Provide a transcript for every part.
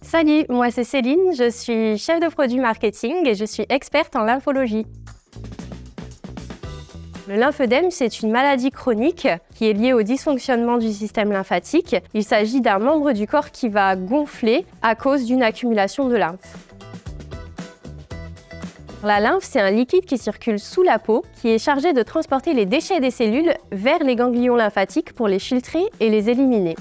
Salut, moi c'est Céline, je suis chef de produit marketing et je suis experte en lymphologie. Le lymphœdème, c'est une maladie chronique qui est liée au dysfonctionnement du système lymphatique. Il s'agit d'un membre du corps qui va gonfler à cause d'une accumulation de lymphe. La lymphe, c'est un liquide qui circule sous la peau, qui est chargé de transporter les déchets des cellules vers les ganglions lymphatiques pour les filtrer et les éliminer.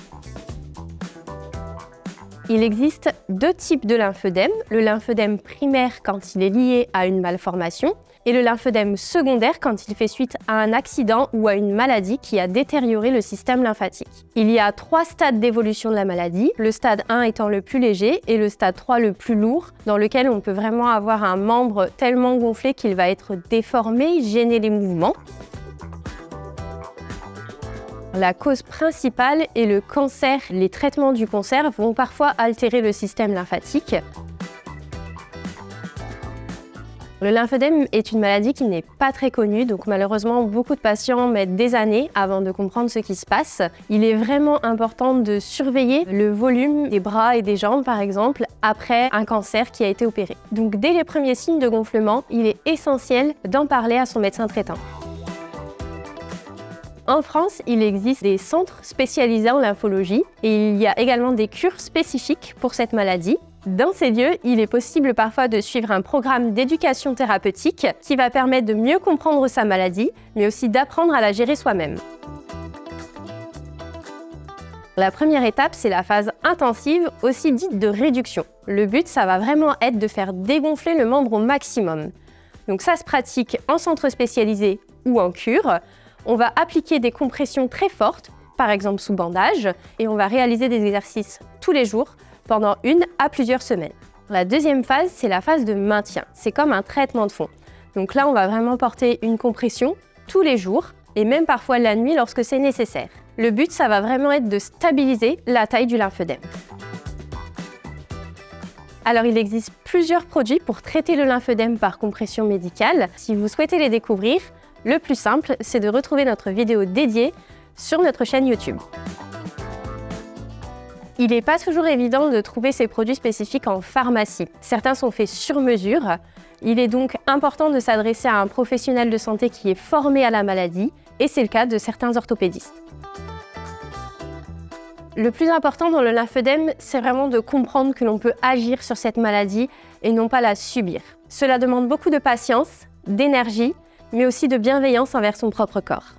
Il existe deux types de lymphœdème, le lymphœdème primaire quand il est lié à une malformation et le lymphœdème secondaire quand il fait suite à un accident ou à une maladie qui a détérioré le système lymphatique. Il y a 3 stades d'évolution de la maladie, le stade 1 étant le plus léger et le stade 3 le plus lourd, dans lequel on peut vraiment avoir un membre tellement gonflé qu'il va être déformé, gêner les mouvements. La cause principale est le cancer. Les traitements du cancer vont parfois altérer le système lymphatique. Le lymphœdème est une maladie qui n'est pas très connue, donc malheureusement beaucoup de patients mettent des années avant de comprendre ce qui se passe. Il est vraiment important de surveiller le volume des bras et des jambes par exemple après un cancer qui a été opéré. Donc dès les premiers signes de gonflement, il est essentiel d'en parler à son médecin traitant. En France, il existe des centres spécialisés en lymphologie et il y a également des cures spécifiques pour cette maladie. Dans ces lieux, il est possible parfois de suivre un programme d'éducation thérapeutique qui va permettre de mieux comprendre sa maladie, mais aussi d'apprendre à la gérer soi-même. La première étape, c'est la phase intensive, aussi dite de réduction. Le but, ça va vraiment être de faire dégonfler le membre au maximum. Donc ça se pratique en centre spécialisé ou en cure. On va appliquer des compressions très fortes, par exemple sous bandage, et on va réaliser des exercices tous les jours pendant 1 à plusieurs semaines. La deuxième phase, c'est la phase de maintien. C'est comme un traitement de fond. Donc là, on va vraiment porter une compression tous les jours et même parfois la nuit lorsque c'est nécessaire. Le but, ça va vraiment être de stabiliser la taille du lymphœdème. Alors, il existe plusieurs produits pour traiter le lymphœdème par compression médicale. Si vous souhaitez les découvrir, le plus simple, c'est de retrouver notre vidéo dédiée sur notre chaîne YouTube. Il n'est pas toujours évident de trouver ces produits spécifiques en pharmacie. Certains sont faits sur mesure. Il est donc important de s'adresser à un professionnel de santé qui est formé à la maladie, et c'est le cas de certains orthopédistes. Le plus important dans le lymphœdème, c'est vraiment de comprendre que l'on peut agir sur cette maladie et non pas la subir. Cela demande beaucoup de patience, d'énergie, mais aussi de bienveillance envers son propre corps.